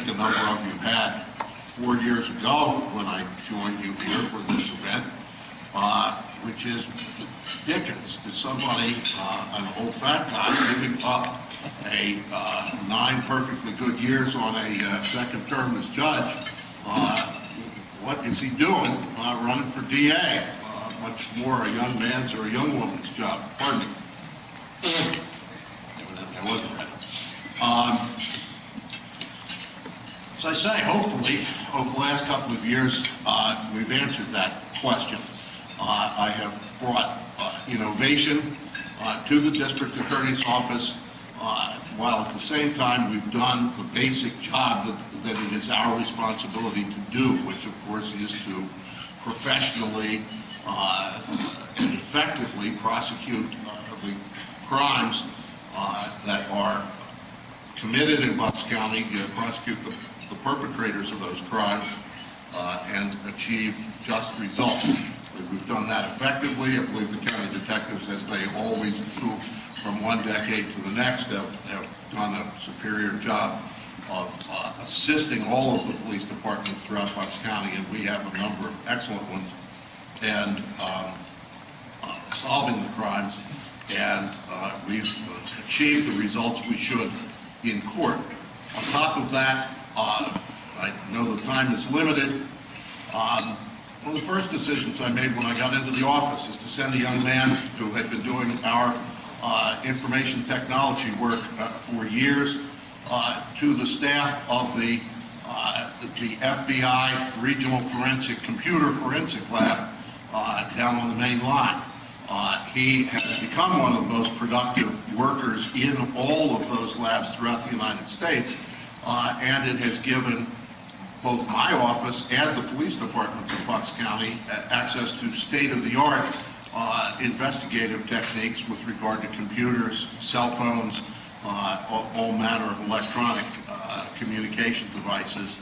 think a number of you had 4 years ago when I joined you here for this event, which is Dickens is somebody, an old fat guy, giving up 9 perfectly good years on a second term as judge. What is he doing running for DA? Much more a young man's or a young woman's job. Pardon me. I wasn't ready. As I say, hopefully, over the last couple of years, we've answered that question. I have brought innovation to the district attorney's office, while at the same time we've done the basic job that it is our responsibility to do, which of course is to professionally and effectively prosecute the crimes that are committed in Bucks County, prosecute the perpetrators of those crimes, and achieve just results. We've done that effectively. I believe the county detectives, as they always do from one decade to the next, have done a superior job of assisting all of the police departments throughout Bucks County, and we have a number of excellent ones, and solving the crimes, and we've achieved the results we should in court. On top of that, I know the time is limited. One of the first decisions I made when I got into the office is to send a young man who had been doing our information technology work for years to the staff of the FBI Regional Computer Forensic Lab down on the main line. He has become one of the most productive workers in all of those labs throughout the United States, and it has given both my office and the police departments in Bucks County access to state-of-the-art investigative techniques with regard to computers, cell phones, all manner of electronic communication devices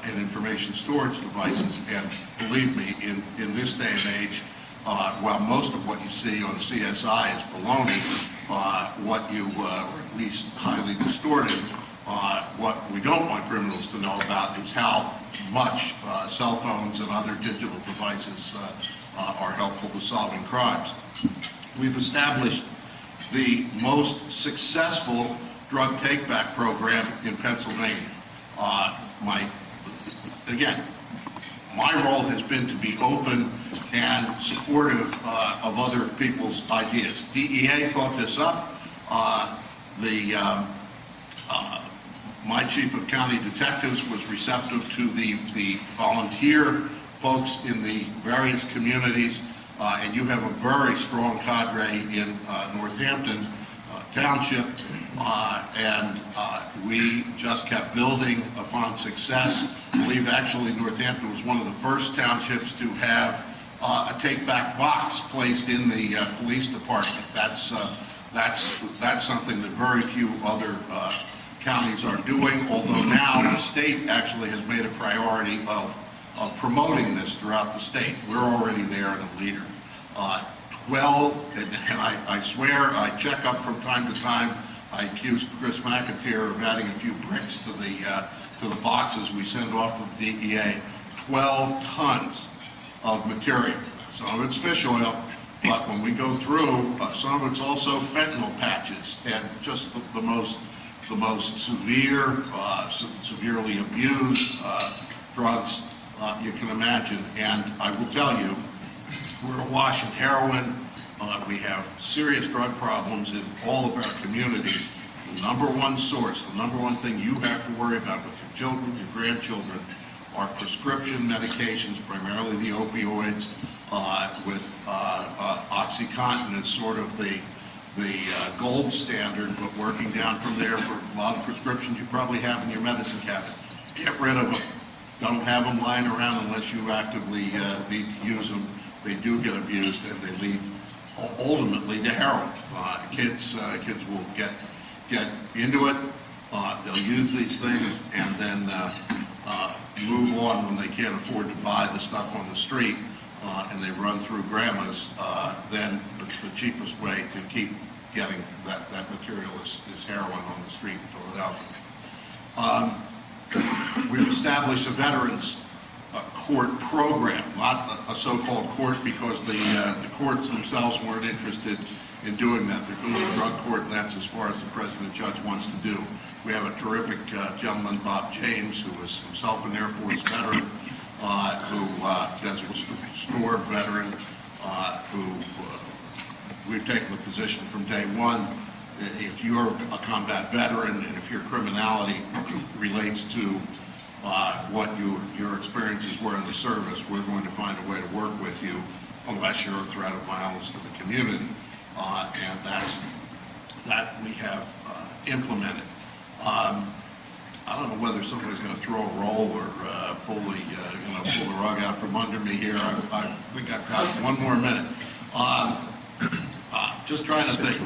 and information storage devices. And believe me, in this day and age, while most of what you see on CSI is baloney, what you, or at least highly distorted, what we don't want criminals to know about is how much cell phones and other digital devices are helpful to solving crimes. We've established the most successful drug take-back program in Pennsylvania. My role has been to be open and supportive of other people's ideas. DEA thought this up. My chief of county detectives was receptive to the volunteer folks in the various communities, and you have a very strong cadre in Northampton Township, and we just kept building upon success. I believe actually Northampton was one of the first townships to have a take-back box placed in the police department. That's something that very few other counties are doing, although now the state actually has made a priority of promoting this throughout the state. We're already there and a leader. 12, and I swear I check up from time to time. I accused Chris McIntyre of adding a few bricks to the boxes we send off to the DEA. 12 tons of material. Some of it's fish oil, but when we go through, some of it's also fentanyl patches and just the most severe, severely abused drugs you can imagine. And I will tell you, we're awash in heroin. We have serious drug problems in all of our communities. The number one source, the number one thing you have to worry about with your children, your grandchildren, are prescription medications, primarily the opioids, with OxyContin as sort of the gold standard, but working down from there for a lot of prescriptions you probably have in your medicine cabinet. Get rid of them. Don't have them lying around unless you actively need to use them. They do get abused, and they lead ultimately to heroin. Kids will get into it. They'll use these things and then move on when they can't afford to buy the stuff on the street, and they run through grandma's. Then the cheapest way to keep getting that material is heroin on the street in Philadelphia. we've established a veterans court program, not a so-called court, because the courts themselves weren't interested in doing that. They're doing a drug court, and that's as far as the president judge wants to do. We have a terrific gentleman, Bob James, who is himself an Air Force veteran, who is a restored veteran, who we've taken the position from day one. If you're a combat veteran and if your criminality relates to what your experiences were in the service, we're going to find a way to work with you unless you're a threat of violence to the community. And that we have implemented. I don't know whether somebody's going to throw a roll or pull the rug out from under me here. I think I've got one more minute. Just trying to think.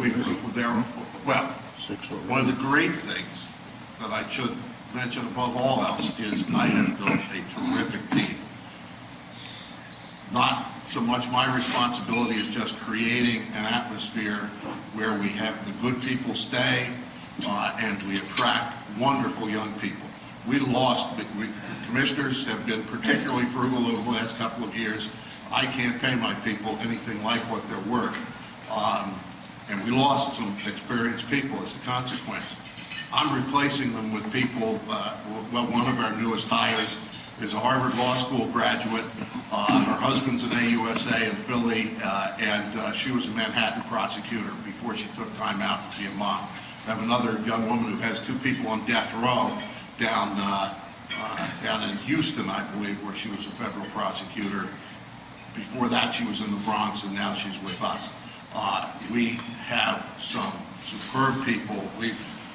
One of the great things that I should mention above all else is I have built a terrific team. Not so much my responsibility as just creating an atmosphere where we have the good people stay and we attract wonderful young people. Commissioners have been particularly frugal over the last couple of years. I can't pay my people anything like what they're worth. And we lost some experienced people as a consequence. I'm replacing them with people, one of our newest hires is a Harvard Law School graduate. Her husband's an AUSA in Philly, and she was a Manhattan prosecutor before she took time out to be a mom. I have another young woman who has 2 people on death row down in Houston, I believe, where she was a federal prosecutor. Before that, she was in the Bronx, and now she's with us. We have some superb people. We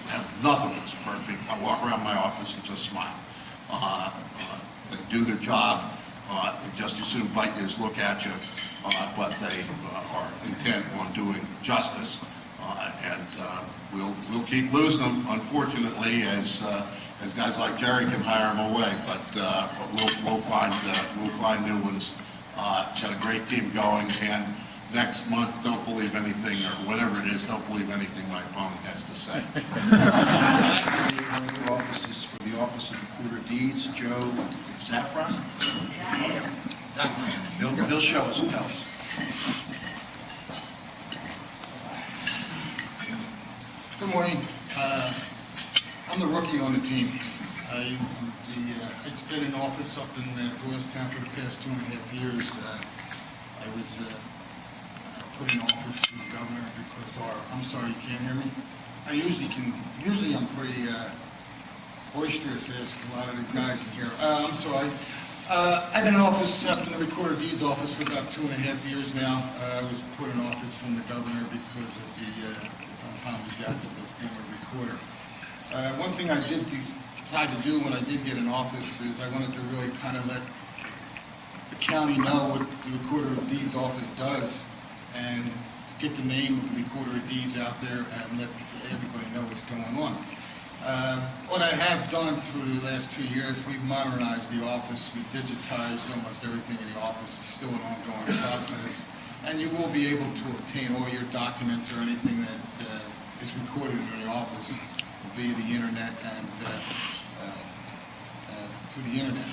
have nothing but superb people. I walk around my office and just smile. They do their job. They just as soon bite you as look at you, but they are intent on doing justice. And we'll keep losing them, unfortunately, as guys like Jerry can hire them away. But we'll find new ones. Got a great team going, and next month, don't believe anything, or whatever it is, don't believe anything my opponent has to say. For the Office of Recorder of Deeds, Joe Szfran. He'll show us and tell us. Good morning. I'm the rookie on the team. I've been in office up in Doylestown for the past 2.5 years. I was put in office for the governor because I'm sorry, you can't hear me? Usually I'm pretty boisterous, as a lot of the guys in here. I'm sorry. I've been in office up in the Recorder of Deeds office for about 2.5 years now. I was put in office from the governor because of the time of death of the former recorder. One thing I tried to do when I did get in office is I wanted to really kind of let the county know what the Recorder of Deeds office does and get the name of the Recorder of Deeds out there and let everybody know what's going on. What I have done through the last 2 years, we've modernized the office. We've digitized almost everything in the office. It's still an ongoing process. And you will be able to obtain all your documents or anything that is recorded in the office via the internet and through the internet.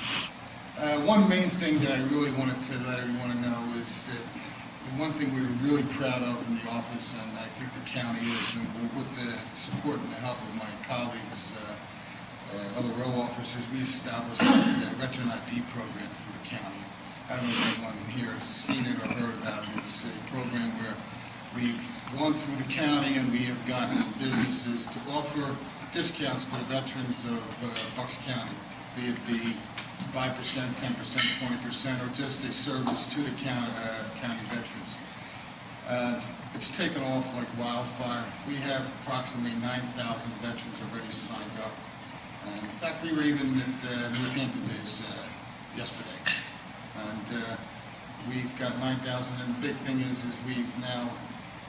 One main thing that I really wanted to let everyone know is that the one thing we were really proud of in the office, and I think the county is, and with the support and the help of my colleagues, other row officers, we established a veteran ID program through the county. I don't know if anyone here has seen it or heard about it. It's a program where we've gone through the county and we have gotten businesses to offer discounts to the veterans of Bucks County, be it be 5%, 10%, 20%, or just a service to the county veterans. It's taken off like wildfire. We have approximately 9,000 veterans already signed up. In fact, we were even at Northampton Days yesterday. And we've got 9,000, and the big thing is we've now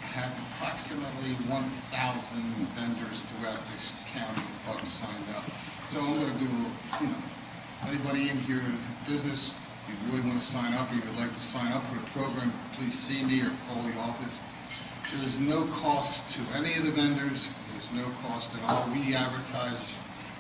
have approximately 1,000 vendors throughout this county of Bucks signed up. So I'm going to do, anybody in here in business, if you really want to sign up, or you would like to sign up for the program, please see me or call the office. There is no cost to any of the vendors. There's no cost at all. We advertise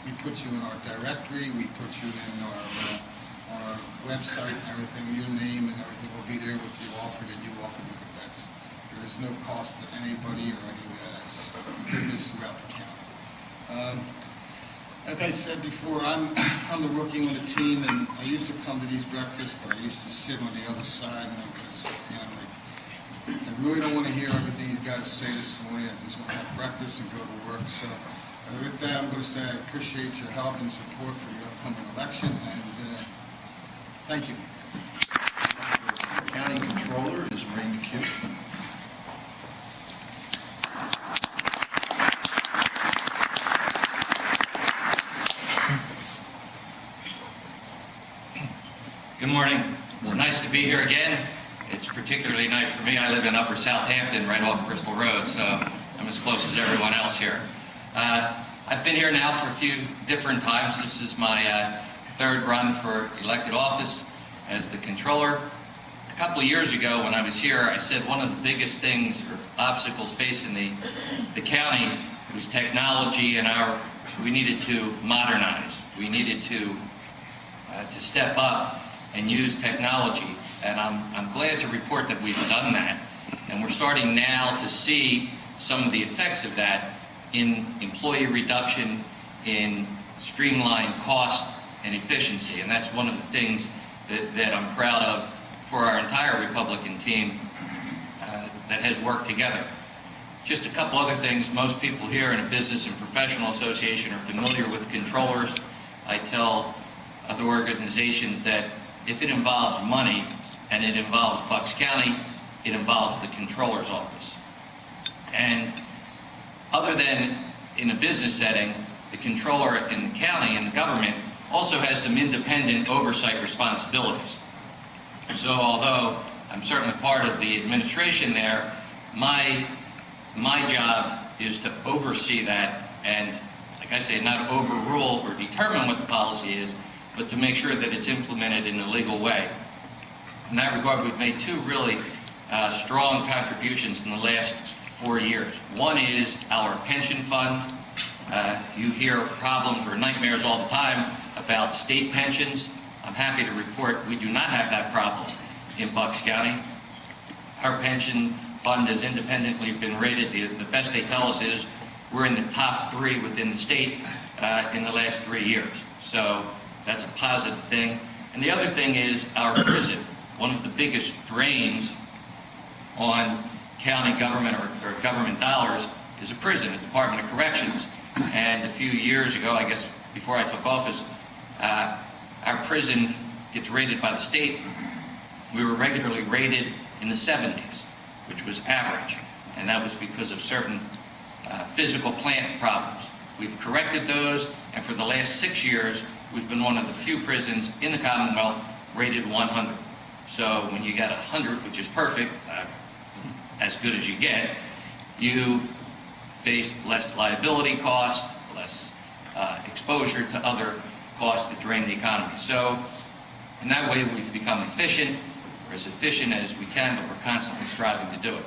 We put you in our directory, we put you in our website, everything, your name and everything will be there with the offer that you offer with the vets. There is no cost to anybody or any business throughout the county. Like I said before, I'm the rookie on the team, and I used to come to these breakfasts, but I used to sit on the other side, and I'm going to sit down. I really don't want to hear everything you've got to say this morning. I just want to have breakfast and go to work. So with that, I'm going to say I appreciate your help and support for the upcoming election, and thank you. County Controller is McHugh. Good morning. It's nice to be here again. It's particularly nice for me. I live in Upper Southampton, right off Bristol Road, so I'm as close as everyone else here. I've been here now for a few different times. This is my third run for elected office as the controller. A couple of years ago when I was here, I said one of the biggest things or obstacles facing the county was technology, and we needed to modernize. We needed to step up and use technology, and I'm glad to report that we've done that, and we're starting now to see some of the effects of that in employee reduction, in streamlined cost and efficiency, and that's one of the things that I'm proud of for our entire Republican team that has worked together. Just a couple other things. Most people here in a business and professional association are familiar with controllers. I tell other organizations that if it involves money and it involves Bucks County, it involves the controller's office. And other than in a business setting, the controller in the county and the government also has some independent oversight responsibilities. So although I'm certainly part of the administration there, my job is to oversee that and, like I say, not overrule or determine what the policy is, but to make sure that it's implemented in a legal way. In that regard, we've made two really strong contributions in the last 4 years. One is our pension fund. You hear problems or nightmares all the time about state pensions. I'm happy to report we do not have that problem in Bucks County. Our pension fund has independently been rated. The best they tell us is we're in the top 3 within the state in the last 3 years. So that's a positive thing. And the other thing is our prison. One of the biggest drains on county government or government dollars is a prison, a Department of Corrections. And a few years ago, I guess before I took office, our prison gets rated by the state. We were regularly rated in the 70s, which was average. And that was because of certain physical plant problems. We've corrected those, and for the last 6 years, we've been one of the few prisons in the Commonwealth rated 100. So when you got 100, which is perfect, as good as you get, you face less liability cost, less exposure to other costs that drain the economy. So in that way, we've become efficient, or as efficient as we can, but we're constantly striving to do it.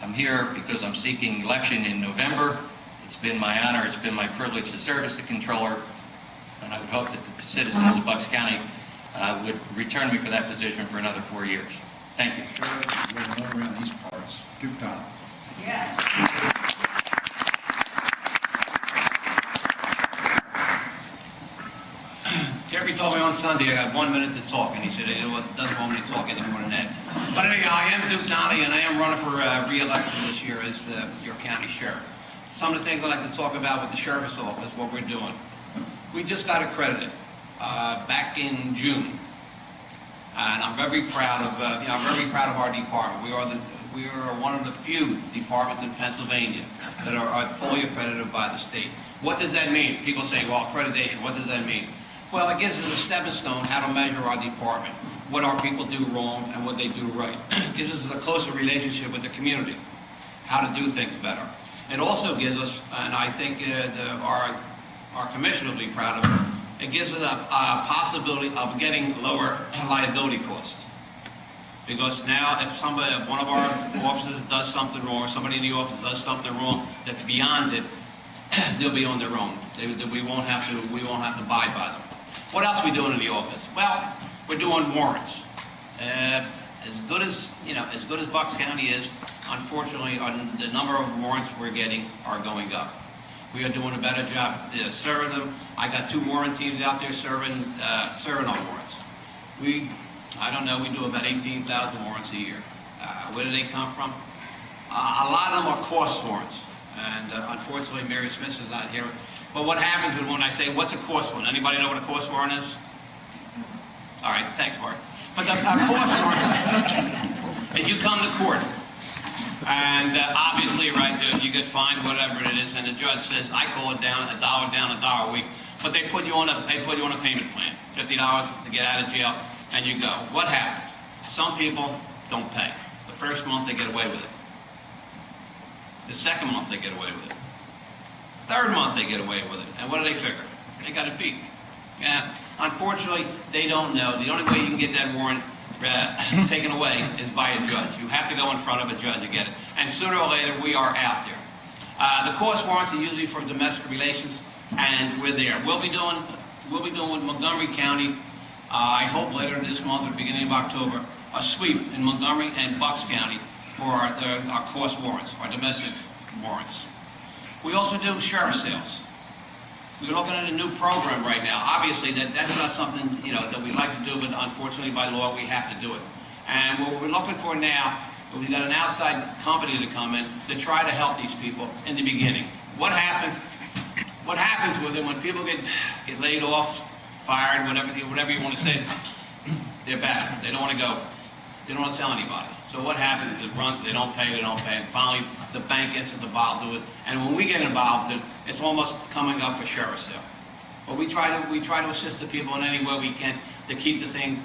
I'm here because I'm seeking election in November. It's been my honor, it's been my privilege to serve as the controller, and I would hope that the citizens of Bucks County would return me for that position for another 4 years. Thank you. We're all around these parts. Duke Donald. Yeah. Jeffrey told me on Sunday I got 1 minute to talk, and he said it doesn't want me to talk any more than that. But anyway, I am Duke Donnie, and I am running for re-election this year as your county sheriff. Some of the things I'd like to talk about with the sheriff's office, what we're doing. We just got accredited back in June, and I'm very proud of our department. We are one of the few departments in Pennsylvania that are fully accredited by the state. What does that mean? People say, well, accreditation, what does that mean? Well, it gives us a stepping stone how to measure our department, what our people do wrong and what they do right. It gives us a closer relationship with the community, how to do things better. It also gives us, and I think our commissioner will be proud of it, it gives us a possibility of getting lower liability costs. Because now if one of our officers does something wrong, or somebody in the office does something wrong that's beyond it, they'll be on their own. We won't have to abide by them. What else are we doing in the office? Well, we're doing warrants. As good as Bucks County is, unfortunately, the number of warrants we're getting are going up. We are doing a better job serving them. I got 2 warrant teams out there serving on warrants. I don't know, we do about 18,000 warrants a year. Where do they come from? A lot of them are cost warrants. And unfortunately, Mary Smith is not here. But what happens when I say, what's a cost warrant? Anybody know what a cost warrant is? All right, thanks, Mark. But a cost warrant, if you come to court, and obviously, right, you get fined, whatever it is, and the judge says, I call it down, $1 a week, but they put you on a payment plan, $50 to get out of jail, and you go. What happens? Some people don't pay. The first month, they get away with it. The second month, they get away with it. Third month, they get away with it. And what do they figure? They got it beat. Yeah. Unfortunately, they don't know. The only way you can get that warrant taken away is by a judge. You have to go in front of a judge to get it. And sooner or later, we are out there. The cost warrants are usually for domestic relations, and we're there. We'll be doing with Montgomery County, I hope later this month or beginning of October, a sweep in Montgomery and Bucks County for our cost warrants, our domestic warrants. We also do sheriff sales. We're looking at a new program right now. Obviously, that's not something that we like to do, but unfortunately, by law, we have to do it. And what we're looking for now, we've got an outside company to come in to try to help these people in the beginning. What happens with them when people get laid off, fired, whatever you want to say, they're back. They don't want to go. They don't want to tell anybody. So what happens is it runs, they don't pay, and finally the bank gets involved with it. And when we get involved, it's almost coming up for sheriff sale. But we try to assist the people in any way we can to keep the thing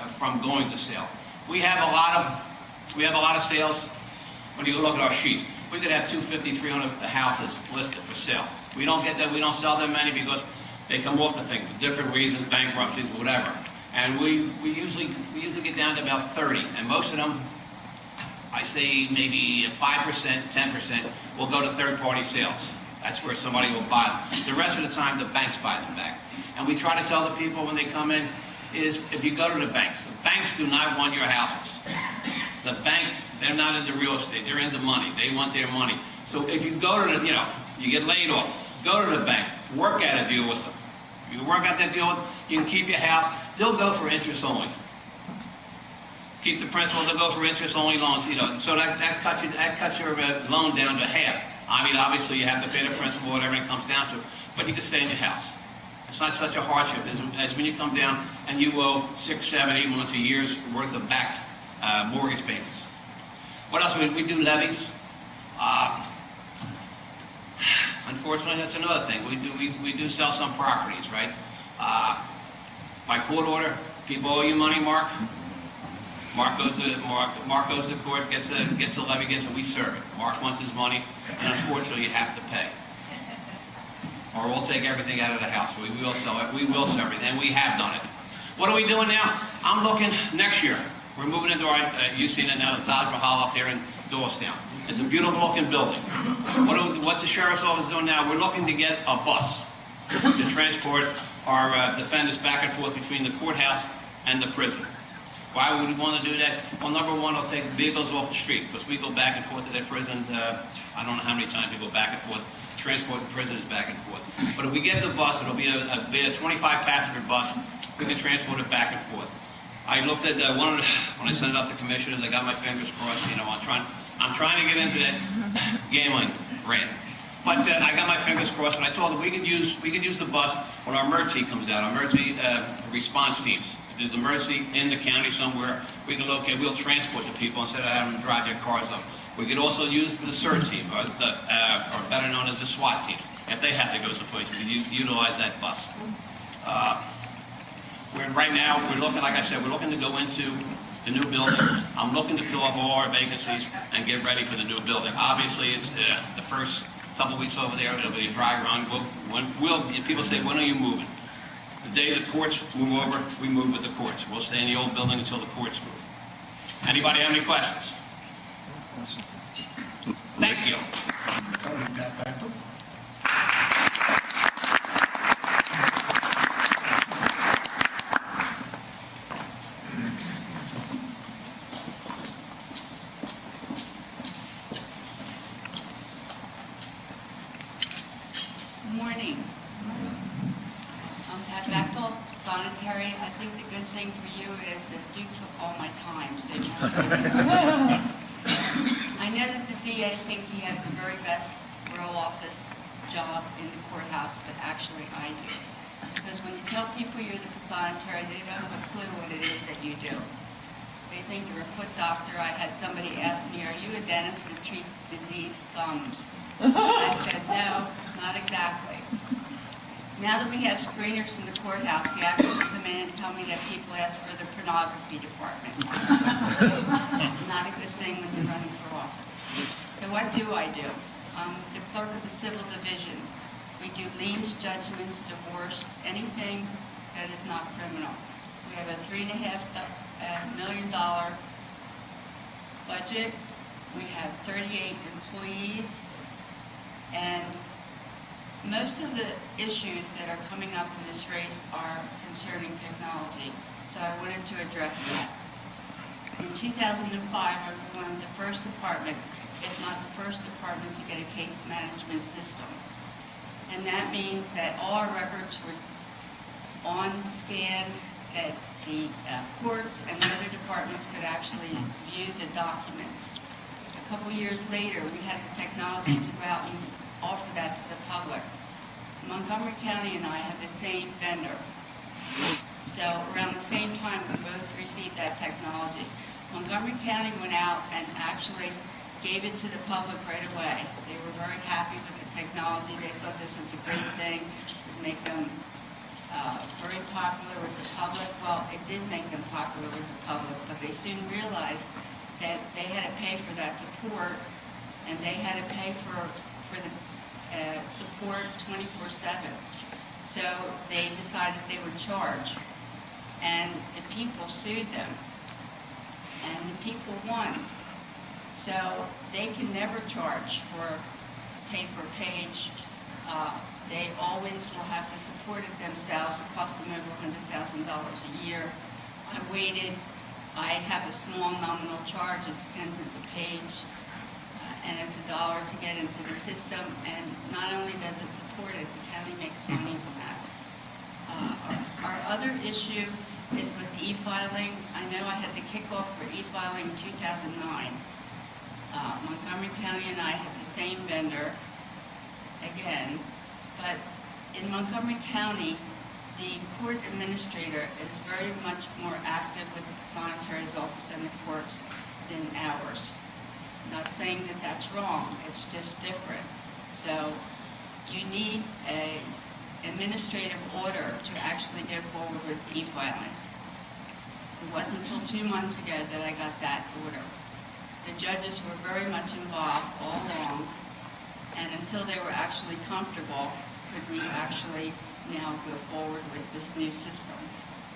from going to sale. We have a lot of sales. When you look at our sheets, we could have 250, 300 houses listed for sale. We don't get that. We don't sell that many because they come off the thing for different reasons, bankruptcies, whatever. And we usually get down to about 30, and most of them, I say maybe 5%, 10% will go to third-party sales. That's where somebody will buy them. The rest of the time, the banks buy them back. And we try to tell the people when they come in is if you go to the banks do not want your houses. The banks, they're not into real estate. They're into money. They want their money. So if you go to the, you get laid off, go to the bank, work out a deal with them. If you work out that deal, you can keep your house. They'll go for interest only. Keep the principal, they'll go for interest-only loans, so that cuts your loan down to half. I mean, obviously, you have to pay the principal, whatever it comes down to, but you can stay in your house. It's not such a hardship as when you come down and you owe 6, 7, 8 months, a year's worth of back mortgage payments. What else? We do levies. Unfortunately, that's another thing. We do sell some properties, right? By court order, people owe you money, Mark. Mark goes to court, gets the levy, and we serve it. Mark wants his money, and unfortunately, you have to pay. Or we'll take everything out of the house. We will sell it. We will sell everything, and we have done it. What are we doing now? I'm looking next year. We're moving into our, you've seen it now, the Taj Mahal up there in Doylestown. It's a beautiful looking building. What's the sheriff's office doing now? We're looking to get a bus to transport our defendants back and forth between the courthouse and the prison. Why would we want to do that? Well, number one, it'll take vehicles off the street because we go back and forth to that prison. I don't know how many times we go back and forth, transport the prisoners back and forth. But if we get the bus, it'll be a 25-passenger bus. We can transport it back and forth. I looked at when I sent it up to commissioners, I got my fingers crossed. I'm trying to get into that gambling rant. But I got my fingers crossed, and I told them we could use the bus when our emergency comes out, our emergency response teams. If there's an emergency in the county somewhere, we can locate. We'll transport the people instead of having them drive their cars up. We could also use it for the CERT team, or better known as the SWAT team. If they have to go someplace, we can utilize that bus. Right now, we're looking, like I said, we're looking to go into the new building. I'm looking to fill up all our vacancies and get ready for the new building. Obviously, it's the first couple weeks over there. It'll be a dry run. People say, when are you moving? The day the courts move over, we move with the courts. We'll stay in the old building until the courts move. Anybody have any questions? Thank you. Terry, I think the good thing for you is that Duke took all my time, so you I know that the DA thinks he has the very best row office job in the courthouse, but actually I do. Because when you tell people you're the pathonetary, they don't have a clue what it is that you do. They think you're a foot doctor. I had somebody ask me, are you a dentist that treats diseased thumbs? I said, no, not exactly. Now that we have screeners in the courthouse, the actors come in and tell me that people ask for the pornography department. Not a good thing when you're running for office. So what do? I'm the clerk of the civil division. We do liens, judgments, divorce, anything that is not criminal. We have a $3.5 million budget. We have 38 employees, and most of the issues that are coming up in this race are concerning technology, so I wanted to address that. In 2005, I was one of the first departments, if not the first department, to get a case management system. And that means that all our records were on scan, that the courts and the other departments could actually view the documents. A couple years later, we had the technology to go out and offer that to the public. Montgomery County and I have the same vendor. So around the same time, we both received that technology. Montgomery County went out and actually gave it to the public right away. They were very happy with the technology. They thought this was a great thing. It would make them very popular with the public. Well, it did make them popular with the public, but they soon realized that they had to pay for that support, and they had to pay for the support 24/7. So they decided they would charge, and the people sued them, and the people won. So they can never charge for pay-for-page. They always will have to support it themselves. It costs them over $100,000 a year. I waited. I have a small nominal charge. It's 10 cents a page, and it's $1 to get into the system. And not only does it support it, the county makes money from that. Our other issue is with e-filing. I know I had the kickoff for e-filing in 2009. Montgomery County and I have the same vendor, again, but in Montgomery County, the court administrator is very much more active with the pathonetary's office and the courts than ours. Not saying that that's wrong, it's just different. So you need an administrative order to actually go forward with e-filing. It wasn't until 2 months ago that I got that order. The judges were very much involved all along, and until they were actually comfortable, could we actually now go forward with this new system.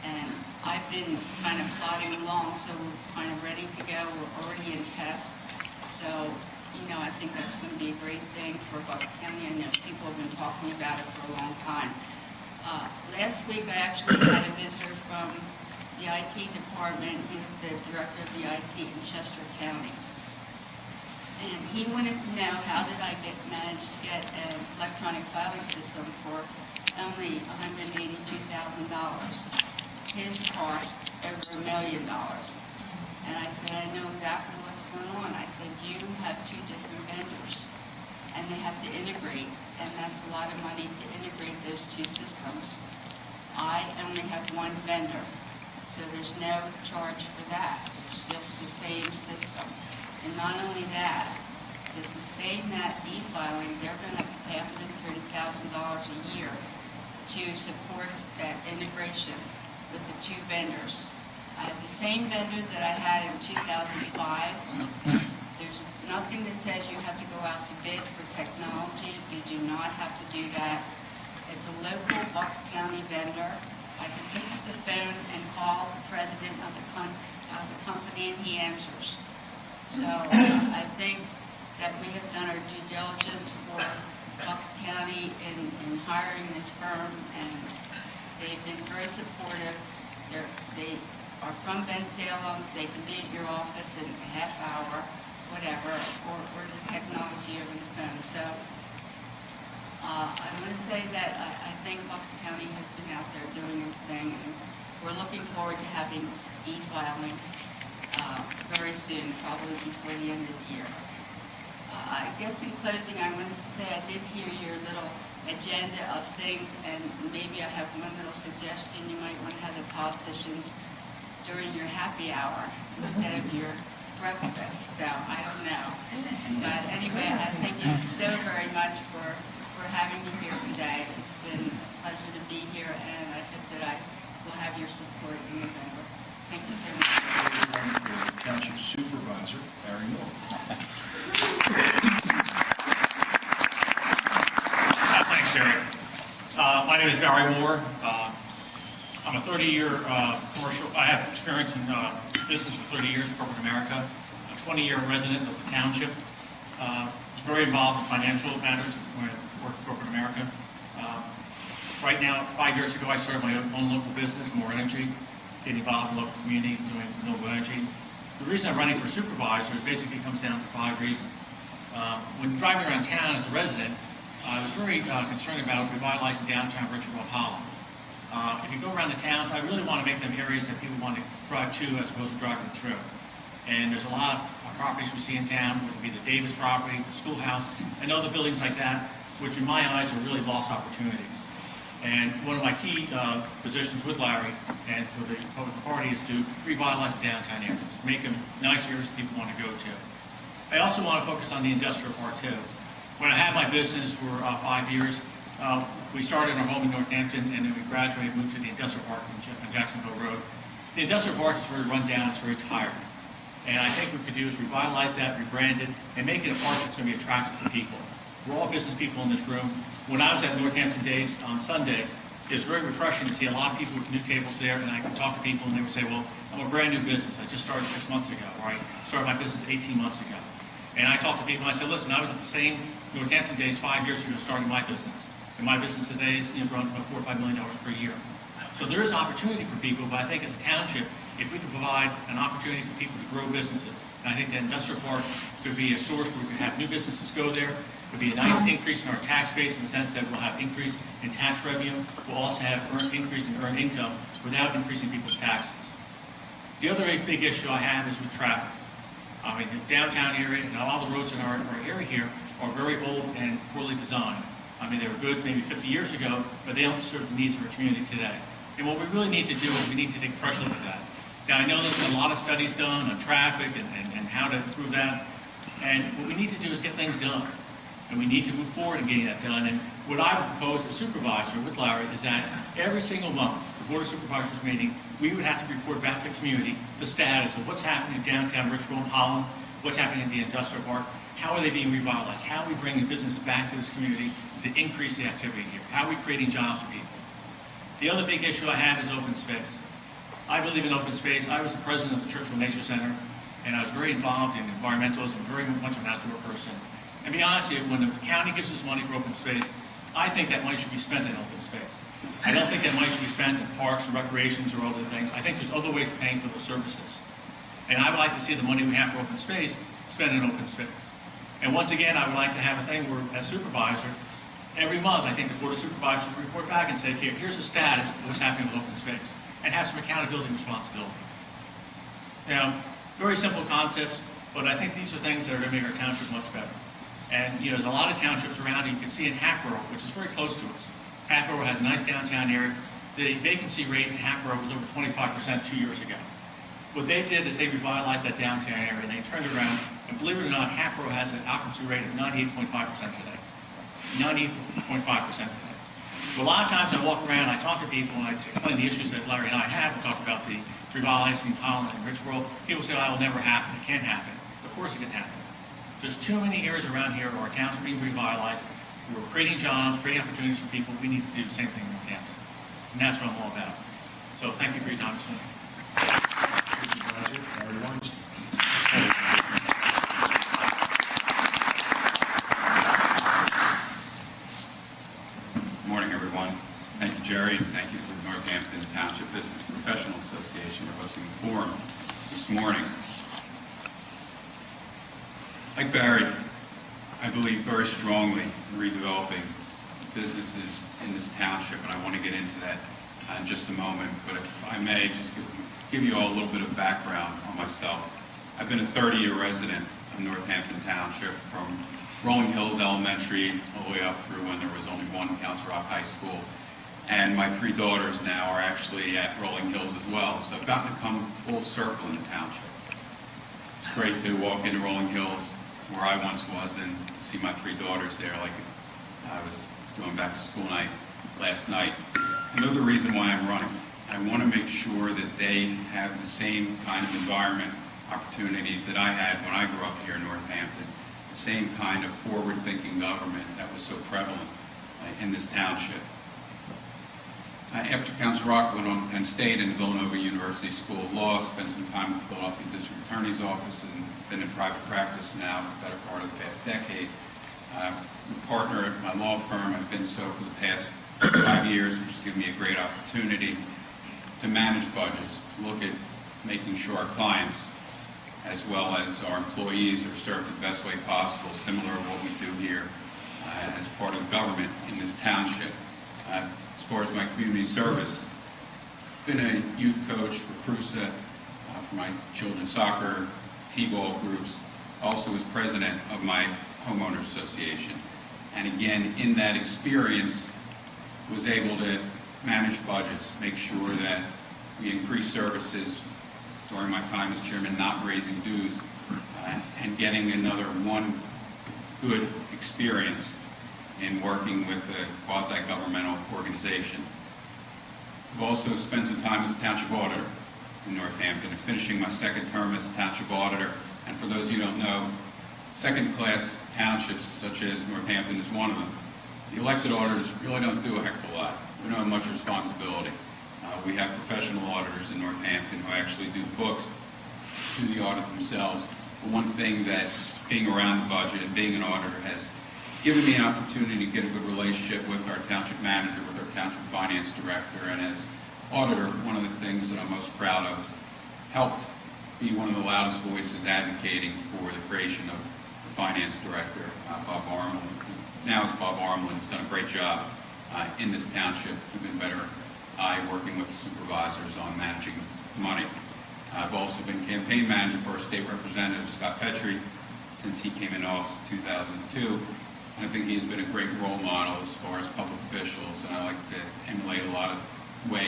And I've been kind of plodding along, so we're kind of ready to go. We're already in test. So, I think that's going to be a great thing for Bucks County. I know people have been talking about it for a long time. Last week, I actually had a visitor from the IT department. He was the director of the IT in Chester County. And he wanted to know, how did I manage to get an electronic filing system for only $182,000? His cost over $1 million. And I said, I know exactly what's going on. I said, you have 2 different vendors, and they have to integrate, and that's a lot of money to integrate those 2 systems. I only have 1 vendor. So there's no charge for that. It's just the same system. And not only that, to sustain that e-filing, they're going to have to pay $130,000 a year to support that integration with the 2 vendors. I have the same vendor that I had in 2005. There's nothing that says you have to go out to bid for technology. You do not have to do that. It's a local Bucks County vendor. I can pick up the phone and call the president of the company, and he answers. So I think that we have done our due diligence for Bucks County in hiring this firm, and they've been very supportive. They are from Bensalem. They can be at your office in a half hour, whatever, or the technology over the phone. So I want to say that I think Bucks County has been out there doing its thing, and we're looking forward to having e-filing very soon, probably before the end of the year. I guess in closing, I wanted to say I did hear your little agenda of things, and maybe I have one little suggestion. You might want to have the politicians during your happy hour instead of your breakfast, so I don't know. But anyway, I thank you so very much for having me here today. It's been a pleasure to be here, and I hope that I will have your support in November. Thank you so much. Township Supervisor, Barry Moore. Thanks, Jerry. My name is Barry Moore. I'm a 30-year commercial. I have experience in business for 30 years, corporate America. A 20-year resident of the Township. Very involved in financial matters when I work in corporate America. Right now, 5 years ago, I started my own local business, More Energy, getting involved in the local community, doing renewable energy. The reason I'm running for supervisor is basically comes down to 5 reasons. When driving around town as a resident, I was very concerned about revitalizing downtown Richmond, Holland. If you go around the towns, I really want to make them areas that people want to drive to as opposed to driving through. And there's a lot of properties we see in town, whether it be the Davis property, the schoolhouse, and other buildings like that, which in my eyes are really lost opportunities. And one of my key positions with Larry and for the Republican Party is to revitalize the downtown areas, make them nice areas people want to go to. I also want to focus on the industrial part too. When I had my business for 5 years, we started our home in Northampton, and then we graduated and moved to the industrial park on Jacksonville Road. The industrial park is very run down, it's very tired. And I think what we could do is revitalize that, rebrand it, and make it a park that's going to be attractive to people. We're all business people in this room. When I was at Northampton Days on Sunday, it was very refreshing to see a lot of people with new tables there, and I could talk to people, and they would say, well, I'm a brand new business. I just started 6 months ago, or I started my business 18 months ago. And I talked to people, and I said, listen, I was at the same Northampton Days 5 years ago starting my business. And my business today is grown to about $4 or $5 million per year. So there is opportunity for people, but I think as a township, if we can provide an opportunity for people to grow businesses, and I think the industrial park could be a source where we could have new businesses go there. It would be a nice increase in our tax base in the sense that we'll have increase in tax revenue. We'll also have increase in earned income without increasing people's taxes. The other big issue I have is with traffic. I mean, the downtown area and a lot of the roads in our area here are very old and poorly designed. I mean, they were good maybe 50 years ago, but they don't serve the needs of our community today. And what we really need to do is we need to take a fresh look at that. Now, I know there's been a lot of studies done on traffic and how to improve that. And what we need to do is get things done. And we need to move forward in getting that done. And what I would propose as supervisor with Larry is that every single month, the Board of Supervisors meeting, we would have to report back to the community the status of what's happening in downtown Richmond, Holland, what's happening in the industrial park, how are they being revitalized, how are we bringing businesses back to this community to increase the activity here, how are we creating jobs for people. The other big issue I have is open space. I believe in open space. I was the president of the Churchill Nature Center, and I was very involved in environmentalism, very much an outdoor person. And to be honest with you, when the county gives us money for open space, I think that money should be spent in open space. I don't think that money should be spent in parks and recreations or other things. I think there's other ways of paying for those services. And I would like to see the money we have for open space spent in open space. And once again, I would like to have a thing where, as supervisor, every month I think the Board of Supervisors would report back and say, okay, here's the status of what's happening with open space, and have some accountability and responsibility. Now, very simple concepts, but I think these are things that are going to make our township much better. And, there's a lot of townships around here. You can see in Hackborough, which is very close to us. Hackborough has a nice downtown area. The vacancy rate in Hackborough was over 25% 2 years ago. What they did is they revitalized that downtown area, and they turned around, and believe it or not, Hackborough has an occupancy rate of 98.5% today. 98.5% today. Well, a lot of times I walk around, I talk to people, and I explain the issues that Larry and I have. We talk about the revitalizing Holland and Richborough. People say, oh, it will never happen. It can't happen. Of course it can happen. There's too many areas around here where our towns are being revitalized. We're creating jobs, creating opportunities for people. We need to do the same thing in Northampton. And that's what I'm all about. So thank you for your time this morning. Supervisor, Barry Weinstein. Good morning, everyone. Thank you, Jerry, and thank you to the Northampton Township Business Professional Association for hosting the forum this morning. Like Barry, I believe very strongly in redeveloping businesses in this township, and I want to get into that in just a moment, but if I may just give you all a little bit of background on myself. I've been a 30-year resident of Northampton Township, from Rolling Hills Elementary all the way up through when there was only one Council Rock High School. And my 3 daughters now are actually at Rolling Hills as well, so I've gotten to come full circle in the township. It's great to walk into Rolling Hills, where I once was, and to see my 3 daughters there like I was doing back to school night last night. And they're the reason why I'm running. I want to make sure that they have the same kind of environment opportunities that I had when I grew up here in Northampton, the same kind of forward-thinking government that was so prevalent in this township. After Council Rock, went on to Penn State and Villanova University School of Law, spent some time with the Philadelphia District Attorney's Office, and been in private practice now for the better part of the past decade. I'm a partner at my law firm. I've been so for the past 5 years, which has given me a great opportunity to manage budgets, to look at making sure our clients, as well as our employees, are served the best way possible, similar to what we do here as part of government in this township. As far as my community service, I've been a youth coach for Cruza, for my children's soccer, T-ball groups, also was president of my homeowners association. And again, in that experience, was able to manage budgets, make sure that we increase services during my time as chairman, not raising dues, and getting another one good experience in working with a quasi-governmental organization. I've also spent some time as township auditor in Northampton, and finishing my 2nd term as township auditor. And for those of you who don't know, second-class townships, such as Northampton is one of them, the elected auditors really don't do a heck of a lot. We don't have much responsibility. We have professional auditors in Northampton who actually do the books, do the audit themselves. But one thing that being around the budget and being an auditor has given me an opportunity to get a good relationship with our township manager, with our township finance director, and as auditor, one of the things that I'm most proud of is helped be one of the loudest voices advocating for the creation of the finance director, Bob Armlin. Now it's Bob Armlin, who's done a great job in this township, keeping better eye working with supervisors on managing money. I've also been campaign manager for our state representative, Scott Petrie, since he came in office in 2002. And I think he has been a great role model as far as public officials, and I like to emulate a lot of the way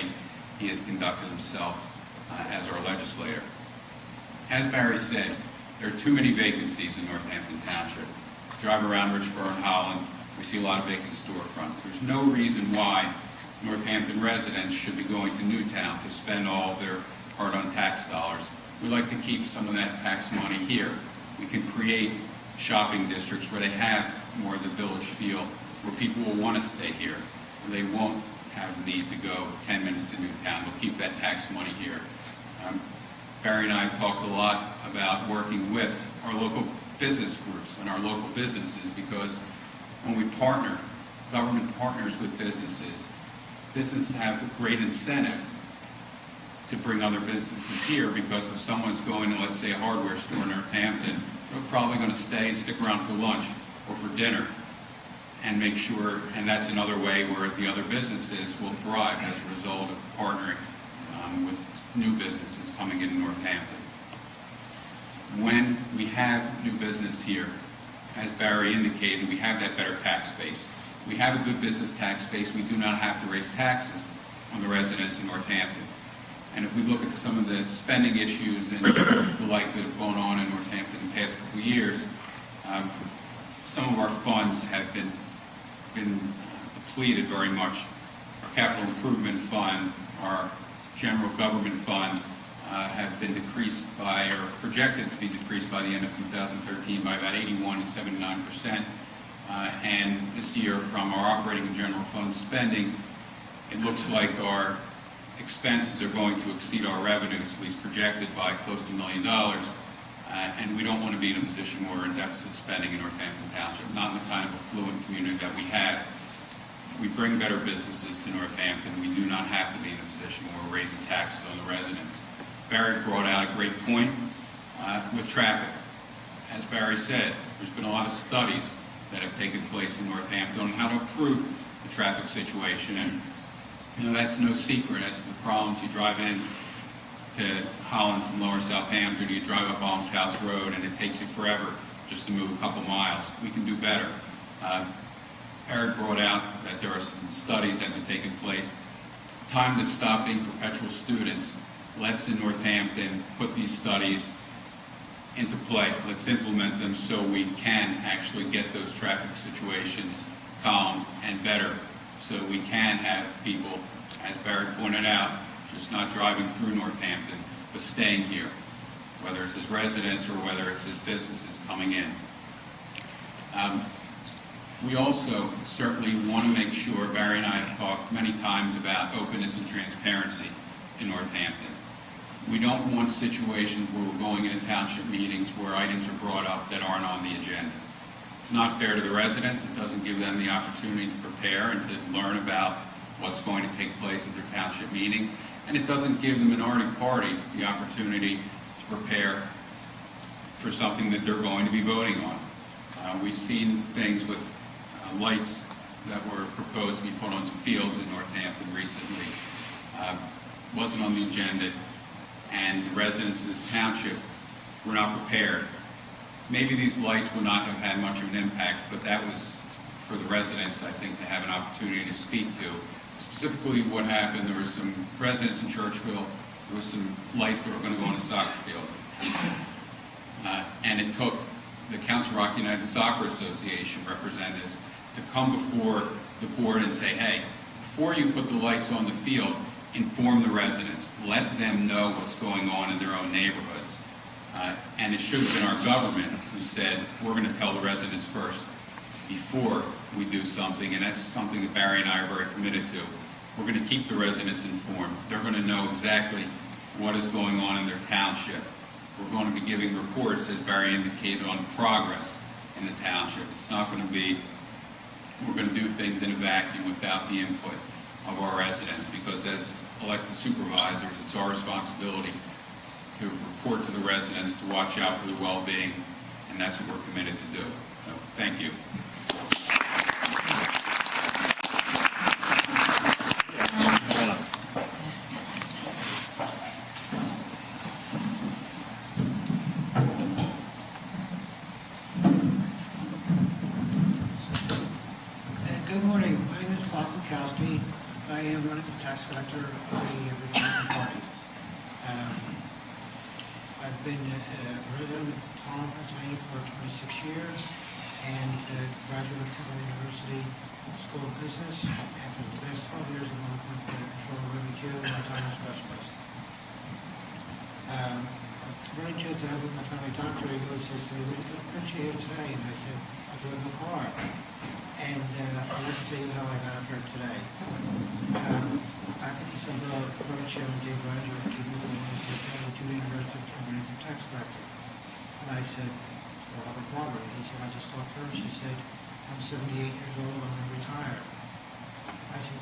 he has conducted himself as our legislator. As Barry said, there are too many vacancies in Northampton Township. Drive around Richboro and Holland, we see a lot of vacant storefronts. There's no reason why Northampton residents should be going to Newtown to spend all of their hard-earned tax dollars. We like to keep some of that tax money here. We can create shopping districts where they have more of the village feel, where people will want to stay here, where they won't have the need to go 10 minutes to Newtown. We'll keep that tax money here. Barry and I have talked a lot about working with our local business groups and our local businesses, because when we partner, government partners with businesses, businesses have a great incentive to bring other businesses here, because if someone's going to, let's say, a hardware store in Northampton, they're probably going to stay and stick around for lunch or for dinner and make sure, and that's another way where the other businesses will thrive as a result of partnering with new businesses coming into Northampton. When we have new business here, as Barry indicated, we have that better tax base. We have a good business tax base. We do not have to raise taxes on the residents in Northampton. And if we look at some of the spending issues and the like that have gone on in Northampton in the past couple of years, some of our funds have been depleted very much. Our capital improvement fund, our general government fund have been decreased by, or projected to be decreased by the end of 2013 by about 81 to 79%. And this year, from our operating and general fund spending, it looks like our expenses are going to exceed our revenues, at least projected by close to $1 million. And we don't want to be in a position where we're in deficit spending in Northampton Township, not in the kind of affluent community that we have. We bring better businesses to Northampton. We do not have to be in a position where we're raising taxes on the residents. Barry brought out a great point with traffic. As Barry said, there's been a lot of studies that have taken place in Northampton on how to improve the traffic situation. And That's no secret as to the problems. You drive in to Holland from Lower Southampton, you drive up Alms House Road, and it takes you forever just to move a couple miles. We can do better. Eric brought out that there are some studies that have been taking place. Time to stop being perpetual students. Let's in Northampton put these studies into play. Let's implement them so we can actually get those traffic situations calmed and better, so we can have people, as Barry pointed out, just not driving through Northampton, but staying here, whether it's his residents or whether it's his businesses coming in. We also certainly want to make sure, Barry and I have talked many times about openness and transparency in Northampton. We don't want situations where we're going into township meetings where items are brought up that aren't on the agenda. It's not fair to the residents. It doesn't give them the opportunity to prepare and to learn about what's going to take place at their township meetings. And it doesn't give the minority party the opportunity to prepare for something that they're going to be voting on. We've seen things with lights that were proposed to be put on some fields in Northampton recently. Wasn't on the agenda, and the residents of this township were not prepared. Maybe these lights would not have had much of an impact, but that was for the residents, I think, to have an opportunity to speak to. Specifically what happened, there were some residents in Churchville, there were some lights that were going to go on a soccer field. And it took the Council Rock United Soccer Association representatives to come before the board and say, hey, before you put the lights on the field, inform the residents. Let them know what's going on in their own neighborhoods. And it should have been our government who said, we're going to tell the residents first before we do something, and that's something that Barry and I are very committed to. We're going to keep the residents informed. They're going to know exactly what is going on in their township. We're going to be giving reports, as Barry indicated, on progress in the township. It's not going to be, we're going to do things in a vacuum without the input of our residents, because as elected supervisors, it's our responsibility to report to the residents, to watch out for their well-being, and that's what we're committed to do. So, thank you. Good morning. My name is Borkowski. I am running the tax collector of the Republican Party. I've been a resident of Holland, Pennsylvania for 26 years and graduated from Heckler University School of Business. And for the last 12 years, I've worked with the Controller of McHugh and a time specialist. Running to that with my family doctor, he goes, says to me, "What you here today?" And I said, "I drove my car." And I'll let you tell you how I got up here today. Back in December, I approached Chairman Dave Breidinger and he said, "Would you be interested in running for tax collector?" And I said, "Well, how about Barbara?" He said, "I just talked to her. She said, I'm 78 years old, I'm going to retire." I said,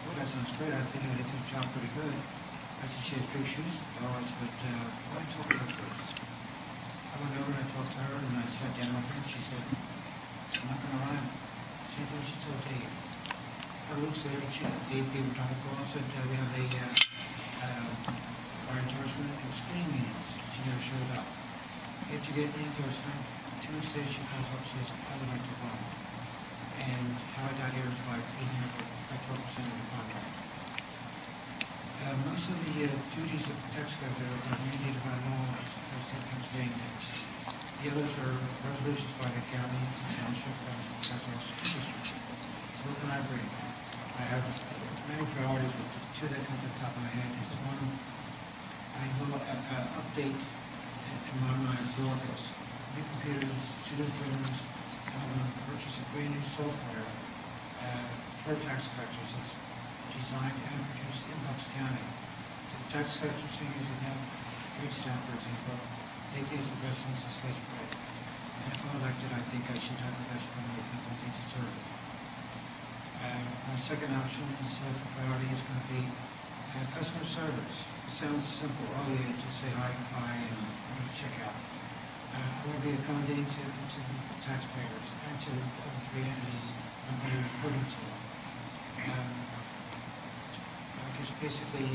"Well, that sounds great. I think I did the job pretty good." I said, "She has big shoes to fill." I said, "But why don't you talk to her first?" I went over and I talked to her and I sat down with her and she said, "I'm not going to run." Same thing she told Dave. A week later, Dave gave her a call and said, "We have our endorsement and screening meetings." She never showed up. After getting the endorsement, 2 weeks later she calls up and says, "I would like to run." And how I got here is by being here by 12% of the contract. Most of the duties of the tax collector are mandated by law for the state of Pennsylvania. The others are resolutions by the county, the township, and the council district. So what can I bring? I have many priorities, but just two that come to the top of my head is one, I will update and modernize the office. New computers, 2 new printers, and I'm going to purchase a brand new software for tax collectors that's designed and produced in Bucks County. The tax collectors who use it now, Weinstein, for example, they think it's the best thing since sliced bread. And if I'm elected, I think I should have the best one with people who deserve it. My second option is for priority is going to be customer service. It sounds simple. Oh yeah, just say hi, goodbye, and I'm going to check out. I want to be accommodating to the taxpayers and to the other 3 entities I'm going to be reporting to. basically,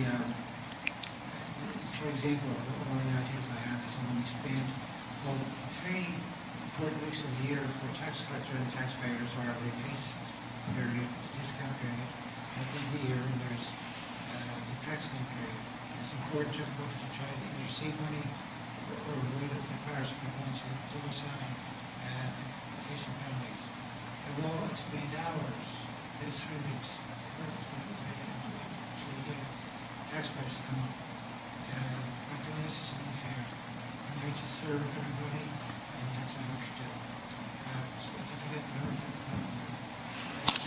for example, one of the ideas I have is I want to expand, well, the 3 important weeks of the year for tax collector and taxpayers are the feast period, the discount period, at the end of the year, and there's the tax lien period. It's important to everybody to try to either save money or avoid the comparison between total selling and fees and penalties. I will expand hours, those 3 weeks, so you get taxpayers to come up. By doing this is only fair. I'm here to serve everybody, and that's what I hope to do. If I forget,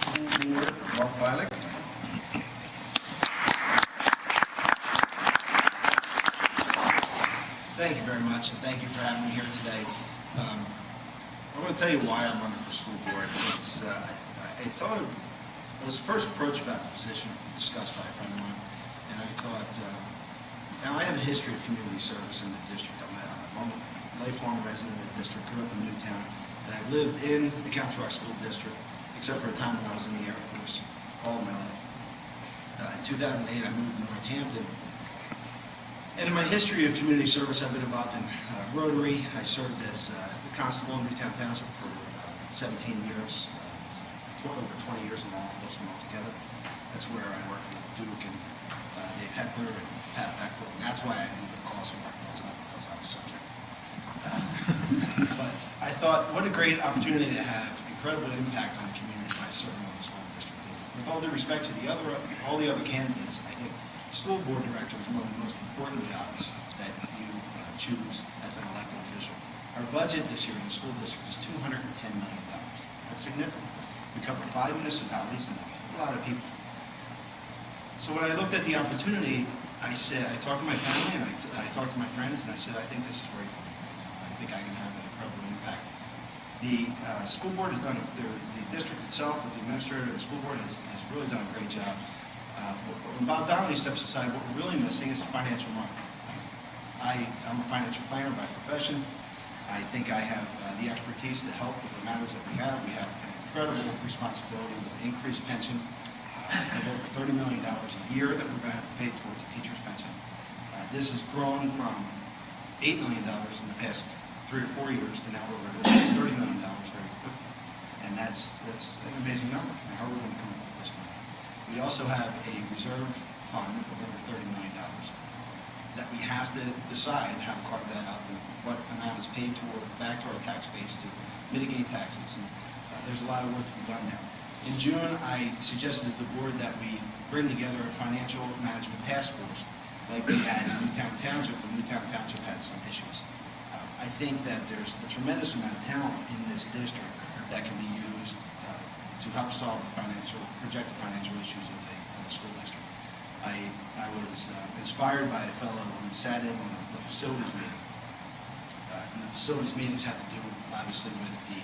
School Board, Mark Byelich. Thank you very much, and thank you for having me here today. I want to tell you why I'm running for school board. I thought I was first approached about the position discussed by a friend of mine, and I thought, now I have a history of community service in the district. I'm a lifelong resident of the district, grew up in Newtown, and I've lived in the Council Rock School District, except for a time when I was in the Air Force, all of my life. In 2008, I moved to Northampton. And in my history of community service, I've been involved in Rotary. I served as the constable in Newtown Township for 17 years, over 20 years in law enforcement altogether. That's where I worked with Duke and Dave Heckler and Pat Bachtel, and that's why I knew the cost of work was not because I was subject. But I thought, what a great opportunity to have incredible impact on the community by serving on the school district. With all due respect to all the other candidates, I think school board director is one of the most important jobs that you choose as an elected official. Our budget this year in the school district is $210 million. That's significant. We cover 5 municipalities and a lot of people. So when I looked at the opportunity, I talked to my family and I talked to my friends, and I said, I think this is great for me. I think I can have an incredible impact. The school board has done, the district itself with the administrator and the school board has really done a great job. When Bob Donnelly steps aside, what we're really missing is a financial model. I'm a financial planner by profession. I think I have the expertise to help with the matters that we have. We have an incredible responsibility with increased pension of over $30 million a year that we're going to have to pay towards a teacher's pension. This has grown from $8 million in the past 3 or 4 years to now over $30 million very quickly. And that's an amazing number. And how are we going to come up with this money? We also have a reserve fund of over $30 million that we have to decide how to carve that up and what amount is paid back to our tax base to mitigate taxes. And there's a lot of work to be done there. In June, I suggested to the board that we bring together a financial management task force like we had in Newtown Township, when Newtown Township had some issues. I think that there's a tremendous amount of talent in this district that can be used to help solve the projected financial issues of the school district. I was inspired by a fellow who sat in on the facilities meeting. And the facilities meetings had to do, obviously, with the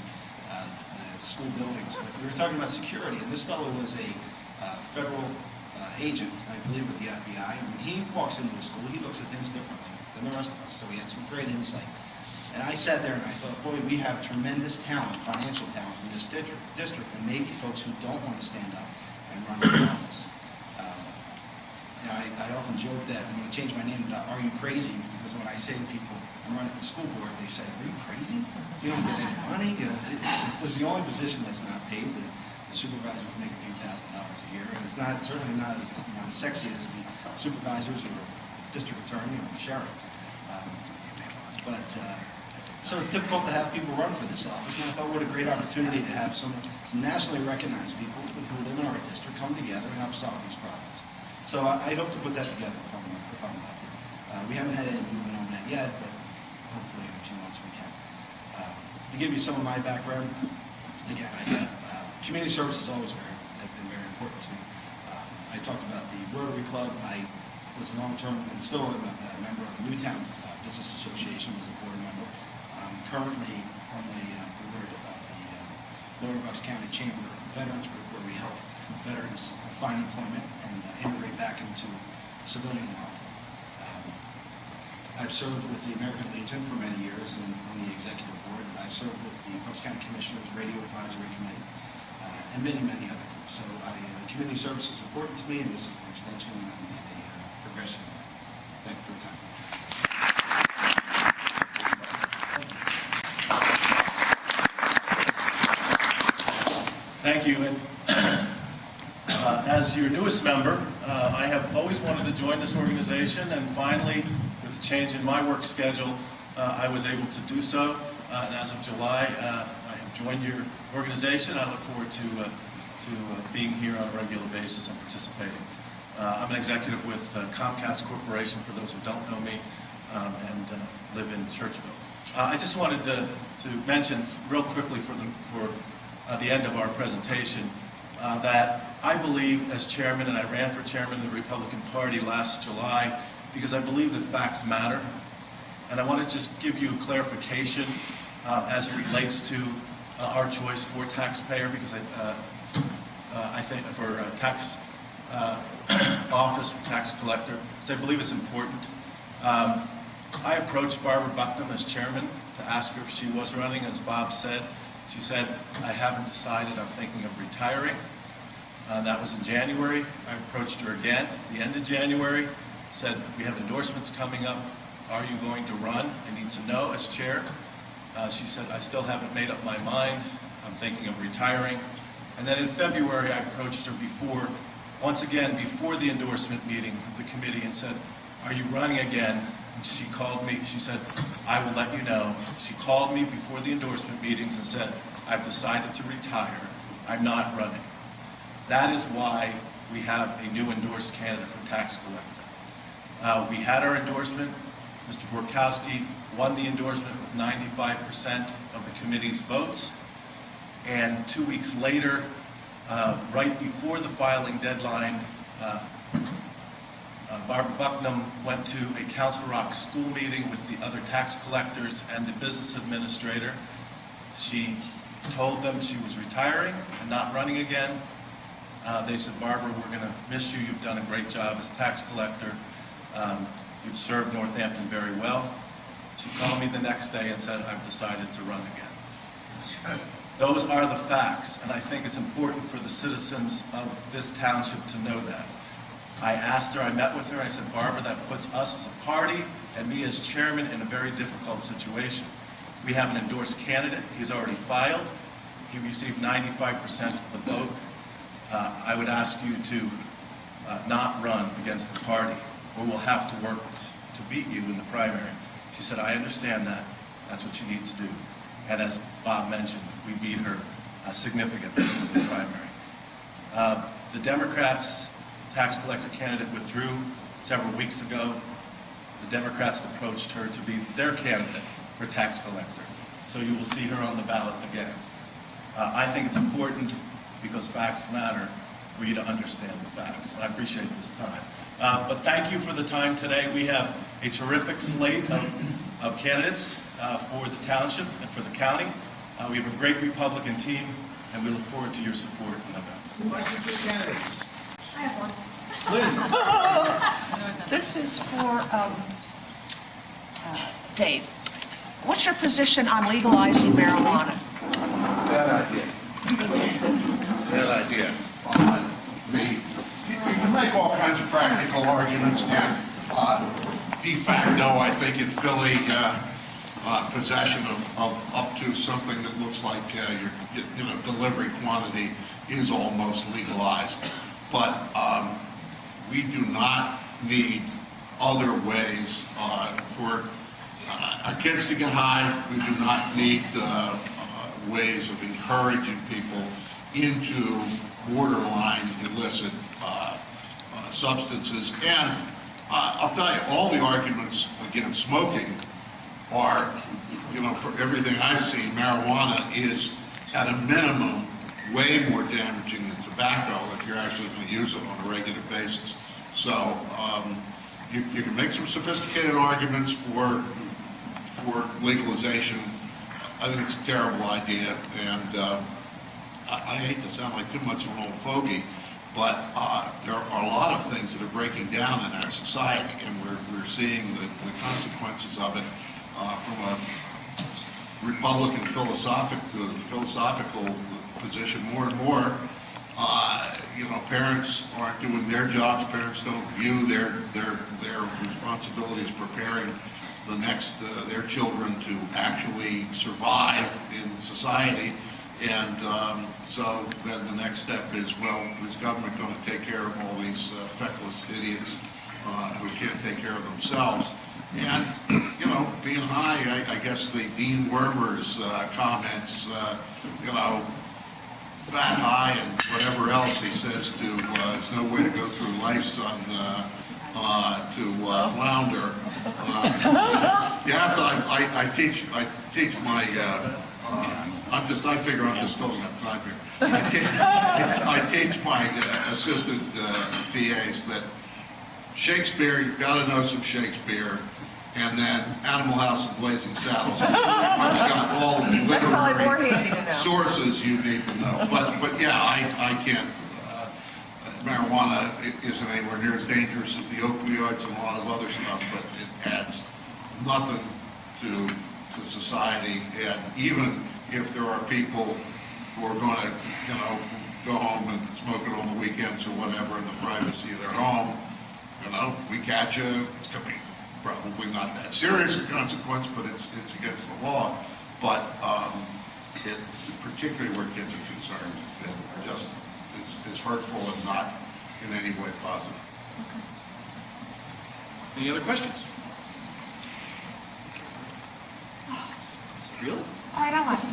school buildings. But we were talking about security, and this fellow was a federal agent, I believe, with the FBI. And when he walks into a school, he looks at things differently than the rest of us. So he had some great insight. And I sat there and I thought, boy, we have tremendous talent, financial talent in this district, and maybe folks who don't want to stand up and run for office. I often joke that I'm going to change my name to Are You Crazy? Because when I say to people, I'm running for school board, they say, are you crazy? You don't get any money? This is the only position that's not paid. The supervisors make a few $1,000s a year, and it's certainly not as sexy as the supervisors or district attorney or the sheriff. So it's difficult to have people run for this office, and I thought what a great opportunity to have some nationally recognized people who live in our district come together and help solve these problems. So I hope to put that together if I'm elected. We haven't had any movement on that yet, but hopefully in a few months we can. To give you some of my background, again, community service has always been very important to me. I talked about the Rotary Club. I was a long-term and still am a member of the Newtown Business Association as a board member. I'm currently on the board of the Lower Bucks County Chamber Veterans Group, where we help veterans find employment and integrate back into the civilian world. I've served with the American Legion for many years and on the executive board. I served with the Bucks County Commissioners Radio Advisory Committee and many, many other groups. So community service is important to me, and this is an extension, and Thank you. And as your newest member, I have always wanted to join this organization, and finally, with the change in my work schedule, I was able to do so. And as of July, I have joined your organization. I look forward to being here on a regular basis and participating. I'm an executive with Comcast Corporation, for those who don't know me, and live in Churchville. I just wanted to mention real quickly for the end of our presentation that I believe as chairman, and I ran for chairman of the Republican Party last July because I believe that facts matter. And I want to just give you a clarification as it relates to our choice for taxpayer, because I think for tax office, for tax collector, because I believe it's important. I approached Barbara Bucknam as chairman to ask her if she was running. As Bob said, she said, I haven't decided, I'm thinking of retiring. That was in January. I approached her again at the end of January, said, we have endorsements coming up. Are you going to run? I need to know as chair. She said, I still haven't made up my mind. I'm thinking of retiring. And then in February, I approached her once again, before the endorsement meeting of the committee and said, are you running again? And she called me, she said, I will let you know. She called me before the endorsement meetings and said, I've decided to retire. I'm not running. That is why we have a new endorsed candidate for tax collector. We had our endorsement. Mr. Borkowski won the endorsement with 95% of the committee's votes. And 2 weeks later, right before the filing deadline, Barbara Bucknam went to a Council Rock school meeting with the other tax collectors and the business administrator. She told them she was retiring and not running again. They said, Barbara, we're going to miss you. You've done a great job as tax collector. You've served Northampton very well. She called me the next day and said, I've decided to run again. Those are the facts, and I think it's important for the citizens of this township to know that. I asked her, I met with her, I said, Barbara, that puts us as a party and me as chairman in a very difficult situation. We have an endorsed candidate. He's already filed. He received 95% of the vote. I would ask you to not run against the party, or we'll have to work to beat you in the primary. She said, I understand that. That's what you need to do. And as Bob mentioned, we beat her significantly in the primary. The Democrats' tax collector candidate withdrew several weeks ago. The Democrats approached her to be their candidate for tax collector. So you will see her on the ballot again. I think it's important, because facts matter, for you to understand the facts. And I appreciate this time. But thank you for the time today. We have a terrific slate of candidates for the township and for the county. We have a great Republican team, and we look forward to your support in November. Who might be two candidates? I have one. Lynn. This is for Dave. What's your position on legalizing marijuana? Bad idea. Bad idea. You can make all kinds of practical arguments, and de facto, I think in Philly, possession of up to something that looks like your delivery quantity is almost legalized. But we do not need other ways for our kids to get high. We do not need ways of encouraging people into borderline illicit substances. And I'll tell you, all the arguments against smoking are, for everything I've seen, marijuana is at a minimum way more damaging than tobacco if you're actually going to use it on a regular basis. So you can make some sophisticated arguments for legalization. I think it's a terrible idea, and I hate to sound like too much of an old fogey, but there are a lot of things that are breaking down in our society, and we're seeing the consequences of it from a Republican philosophical position more and more. Parents aren't doing their jobs. Parents don't view their responsibilities preparing their children to actually survive in society, And so then the next step is, well, is government going to take care of all these feckless idiots who can't take care of themselves? And, you know, being high, I guess the Dean Werber's comments, you know, fat, high, and whatever else he says to, there's no way to go through life, son, to flounder. You have to, I teach my, I figure I'm just filling up time here. I teach my assistant PAs that Shakespeare, you've got to know some Shakespeare, and then Animal House and Blazing Saddles, which got all the literary sources you need to know. But yeah, I can't, marijuana isn't anywhere near as dangerous as the opioids and a lot of other stuff, but it adds nothing to society. And even if there are people who are going to, you know, go home and smoke it on the weekends or whatever in the privacy of their home, you know, we catch you, it's going to be probably not that serious a consequence, but it's against the law. But it, particularly where kids are concerned, it just is hurtful and not in any way positive. Any other questions? Really? I don't want to.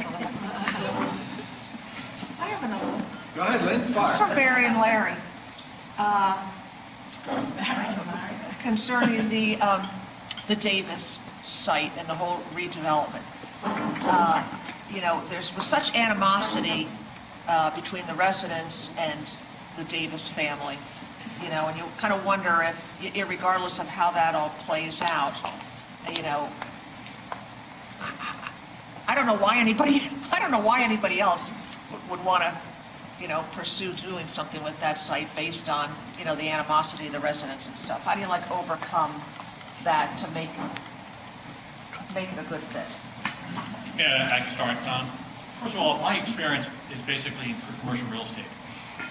I have another one. Go ahead, Lynn, This is fire. for Barry and Larry. Concerning the Davis site and the whole redevelopment. You know, there was such animosity between the residents and the Davis family, you know, and you kind of wonder if, regardless of how that all plays out, you know, I don't know why anybody else would want to, you know, pursue doing something with that site based on, you know, the animosity of the residents and stuff. How do you like overcome that to make it a good fit? Yeah, I can start. First of all, my experience is basically for commercial real estate.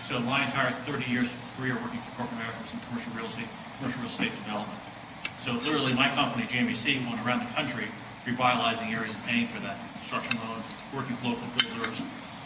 So my entire 30 years career working for corporate America was in commercial real estate development. So literally my company, JMBC, went around the country revitalizing areas and paying for that, construction loans, working with local builders,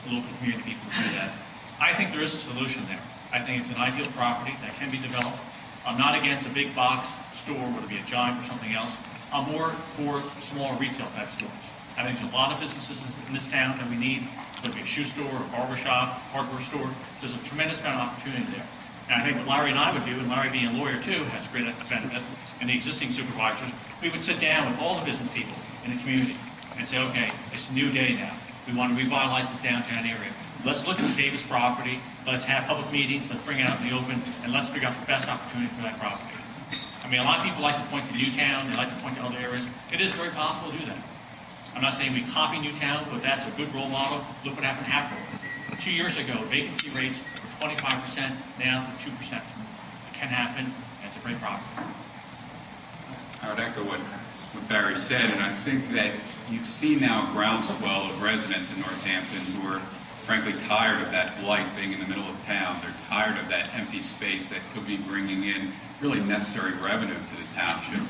local community people to do that. I think there is a solution there. I think it's an ideal property that can be developed. I'm not against a big box store, whether it be a Giant or something else. I'm more for smaller retail type stores. I think there's a lot of businesses in this town that we need, whether it be a shoe store, a barber shop, hardware store. There's a tremendous amount of opportunity there. And I think what Larry and I would do, and Larry being a lawyer too, has a great benefit, and the existing supervisors, we would sit down with all the business people in the community and say, okay, it's a new day now. We want to revitalize this downtown area. Let's look at the Davis property. Let's have public meetings. Let's bring it out in the open, and let's figure out the best opportunity for that property. I mean, a lot of people like to point to Newtown. They like to point to other areas. It is very possible to do that. I'm not saying we copy Newtown, but that's a good role model. Look what happened in Heckler. 2 years ago, vacancy rates were 25%, now to 2%. It can happen, and it's a great property. I would echo what Barry said, and I think that you've seen now a groundswell of residents in Northampton who are frankly tired of that blight being in the middle of town. They're tired of that empty space that could be bringing in really necessary revenue to the township.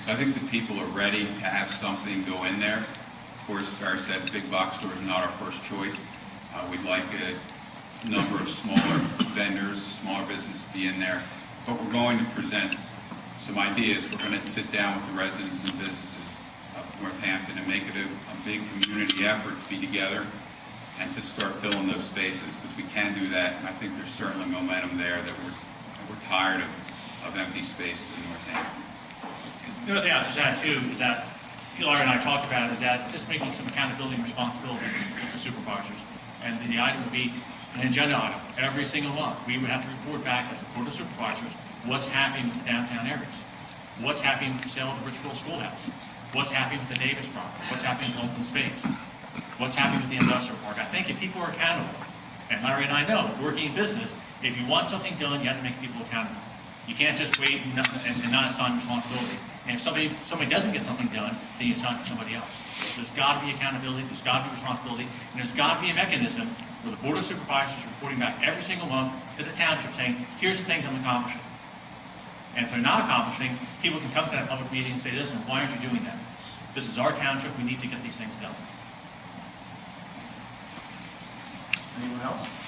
So I think the people are ready to have something go in there. Of course, Barry said big box store is not our first choice. We'd like a number of smaller vendors, smaller businesses to be in there. But we're going to present some ideas. We're going to sit down with the residents and businesses of Northampton and make it a big community effort to be together and to start filling those spaces, because we can do that. And I think there's certainly momentum there that we're tired of empty spaces in Northampton. The other thing I'll just add too is that Larry and I talked about is that just making some accountability and responsibility with the supervisors. And the item would be an agenda item. Every single month, we would have to report back as a board of supervisors what's happening with the downtown areas. What's happening with the sale of the Richfield Schoolhouse? What's happening with the Davis property? What's happening with open space? What's happening with the industrial park? I think if people are accountable, and Larry and I know, working in business, if you want something done, you have to make people accountable. You can't just wait and not assign responsibility. And if somebody doesn't get something done, then you assign it to somebody else. There's got to be accountability, there's got to be responsibility, and there's got to be a mechanism where the Board of Supervisors is reporting back every single month to the township saying, here's the things I'm accomplishing. And so not accomplishing, people can come to that public meeting and say, listen, why aren't you doing that? This is our township, we need to get these things done. Anyone else?